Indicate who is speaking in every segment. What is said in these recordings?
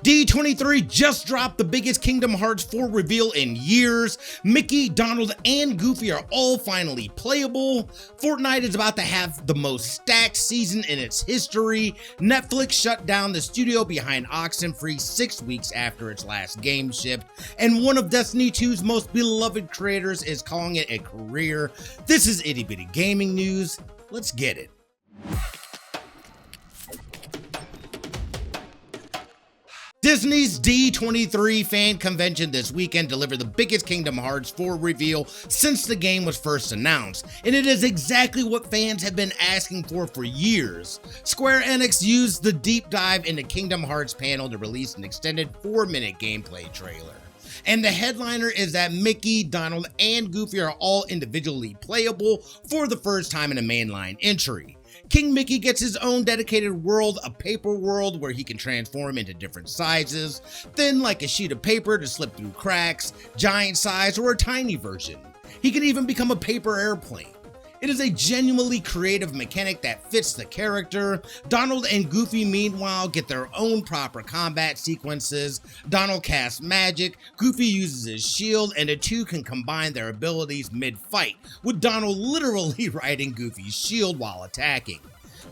Speaker 1: D23 just dropped the biggest Kingdom Hearts 4 reveal in years. Mickey, Donald, and Goofy are all finally playable. Fortnite is about to have the most stacked season in its history. Netflix shut down the studio behind Oxenfree 6 weeks after its last game shipped. And one of Destiny 2's most beloved creators is calling it a career. This is Itty Bitty Gaming News. Let's get it. Disney's D23 fan convention this weekend delivered the biggest Kingdom Hearts 4 reveal since the game was first announced, and it is exactly what fans have been asking for years. Square Enix used the deep dive into Kingdom Hearts panel to release an extended 4-minute gameplay trailer. And the headliner is that Mickey, Donald, and Goofy are all individually playable for the first time in a mainline entry. King Mickey gets his own dedicated world, a paper world where he can transform into different sizes, thin like a sheet of paper to slip through cracks, giant size, or a tiny version. He can even become a paper airplane. It is a genuinely creative mechanic that fits the character. Donald and Goofy, meanwhile, get their own proper combat sequences. Donald casts magic, Goofy uses his shield, and the two can combine their abilities mid-fight, with Donald literally riding Goofy's shield while attacking.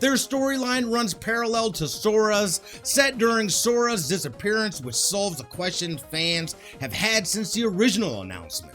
Speaker 1: Their storyline runs parallel to Sora's, set during Sora's disappearance, which solves a question fans have had since the original announcement.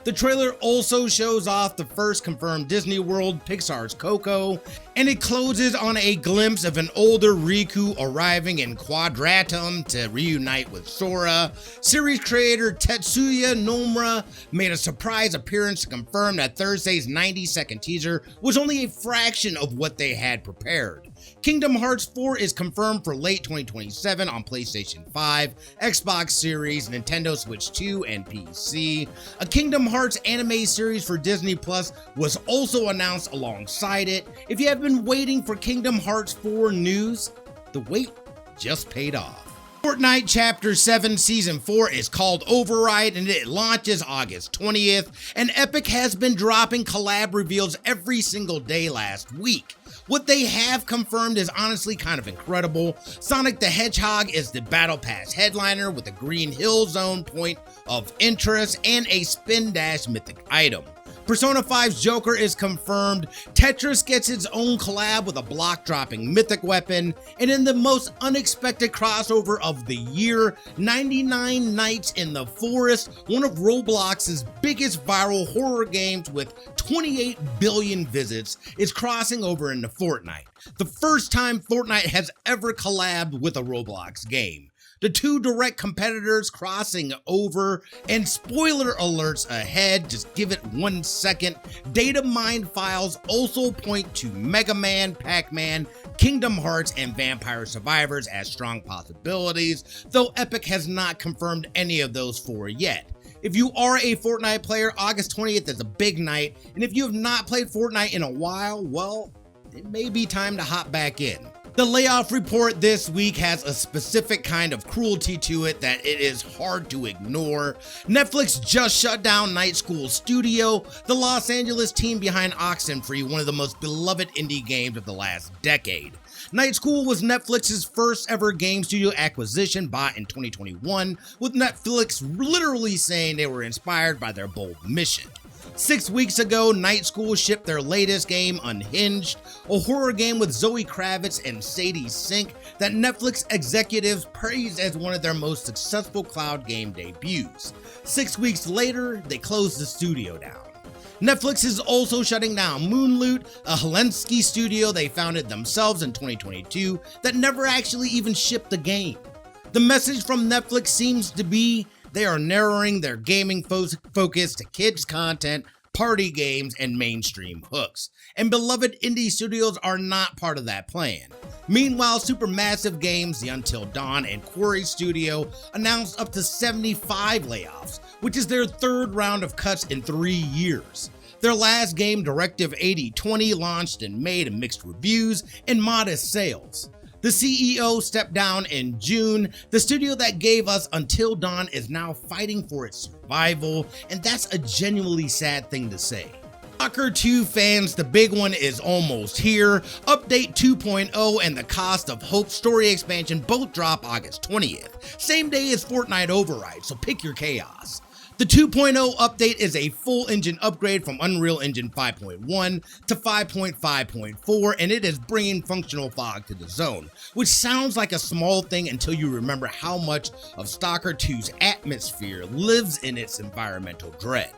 Speaker 1: The trailer also shows off the first confirmed Disney World, Pixar's Coco, and it closes on a glimpse of an older Riku arriving in Quadratum to reunite with Sora. Series creator Tetsuya Nomura made a surprise appearance to confirm that Thursday's 90-second teaser was only a fraction of what they had prepared. Kingdom Hearts 4 is confirmed for late 2027 on PlayStation 5, Xbox Series, Nintendo Switch 2, and PC. A Kingdom Hearts anime series for Disney Plus was also announced alongside it. If you have been waiting for Kingdom Hearts 4 news, the wait just paid off. Fortnite Chapter 7 Season 4 is called Override and it launches August 20th, and Epic has been dropping collab reveals every single day last week. What they have confirmed is honestly kind of incredible. Sonic the Hedgehog is the Battle Pass headliner with a Green Hill Zone point of interest and a Spin Dash mythic item. Persona 5's Joker is confirmed, Tetris gets its own collab with a block-dropping mythic weapon, and in the most unexpected crossover of the year, 99 Nights in the Forest, one of Roblox's biggest viral horror games with 28 billion visits, is crossing over into Fortnite. The first time Fortnite has ever collabed with a Roblox game. The two direct competitors crossing over, and spoiler alerts ahead, just give it 1 second. Data mined files also point to Mega Man, Pac-Man, Kingdom Hearts, and Vampire Survivors as strong possibilities, though Epic has not confirmed any of those four yet. If you are a Fortnite player, August 20th is a big night, and if you have not played Fortnite in a while, well, it may be time to hop back in. The layoff report this week has a specific kind of cruelty to it that it is hard to ignore. Netflix just shut down Night School Studio, the Los Angeles team behind Oxenfree, one of the most beloved indie games of the last decade. Night School was Netflix's first ever game studio acquisition bought in 2021, with Netflix literally saying they were inspired by their bold mission. 6 weeks ago, Night School shipped their latest game, Unhinged, a horror game with Zoe Kravitz and Sadie Sink that Netflix executives praised as one of their most successful cloud game debuts. 6 weeks later, they closed the studio down. Netflix is also shutting down Moonloot, a Helsinki studio they founded themselves in 2022 that never actually even shipped the game. The message from Netflix seems to be they are narrowing their gaming focus to kids content, party games, and mainstream hooks. And beloved indie studios are not part of that plan. Meanwhile, Supermassive Games, the Until Dawn, and Quarry Studio announced up to 75 layoffs, which is their third round of cuts in 3 years. Their last game, Directive 8020, launched in May to mixed reviews and modest sales. The CEO stepped down in June. The studio that gave us Until Dawn is now fighting for its survival, and that's a genuinely sad thing to say. Stalker 2 fans, the big one is almost here. Update 2.0 and the Cost of Hope story expansion both drop August 20th, same day as Fortnite Override, so pick your chaos. The 2.0 update is a full engine upgrade from Unreal Engine 5.1 to 5.5.4, and it is bringing functional fog to the zone, which sounds like a small thing until you remember how much of Stalker 2's atmosphere lives in its environmental dread.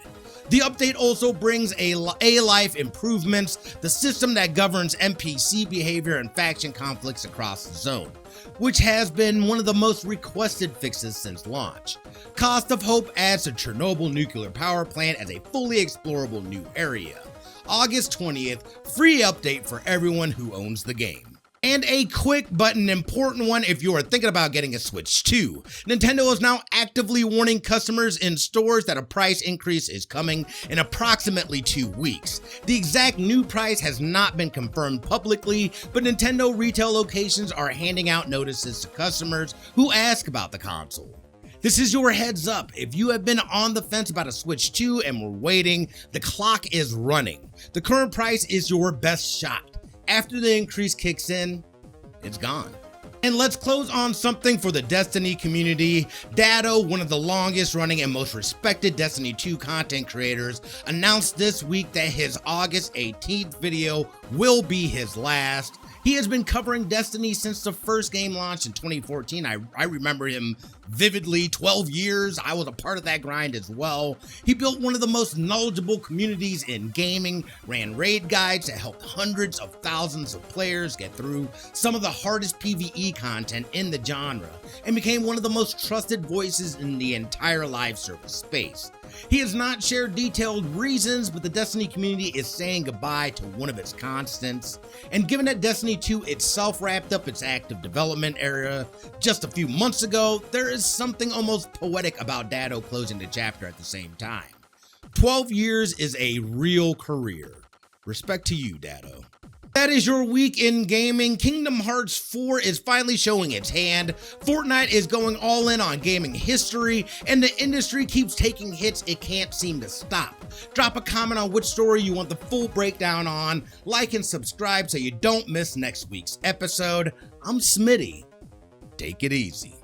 Speaker 1: The update also brings A-Life improvements, the system that governs NPC behavior and faction conflicts across the zone, which has been one of the most requested fixes since launch. Cost of Hope adds the Chernobyl nuclear power plant as a fully explorable new area. August 20th, free update for everyone who owns the game. And a quick but an important one if you are thinking about getting a Switch 2. Nintendo is now actively warning customers in stores that a price increase is coming in approximately 2 weeks. The exact new price has not been confirmed publicly, but Nintendo retail locations are handing out notices to customers who ask about the console. This is your heads up. If you have been on the fence about a Switch 2 and were waiting, the clock is running. The current price is your best shot. After the increase kicks in, it's gone. And let's close on something for the Destiny community. Datto, one of the longest running and most respected Destiny 2 content creators, announced this week that his August 18th video will be his last. He has been covering Destiny since the first game launched in 2014. I remember him vividly. 12 years, I was a part of that grind as well. He built one of the most knowledgeable communities in gaming, ran raid guides that helped hundreds of thousands of players get through some of the hardest PvE content in the genre, and became one of the most trusted voices in the entire live service space. He has not shared detailed reasons, but the Destiny community is saying goodbye to one of its constants. And given that Destiny 2 itself wrapped up its active development era just a few months ago, there is something almost poetic about Datto closing the chapter at the same time. 12 years is a real career. Respect to you, Datto. That is your week in gaming. Kingdom Hearts 4 is finally showing its hand. Fortnite is going all in on gaming history, and the industry keeps taking hits it can't seem to stop. Drop a comment on which story you want the full breakdown on. Like and subscribe so you don't miss next week's episode. I'm Smitty. Take it easy.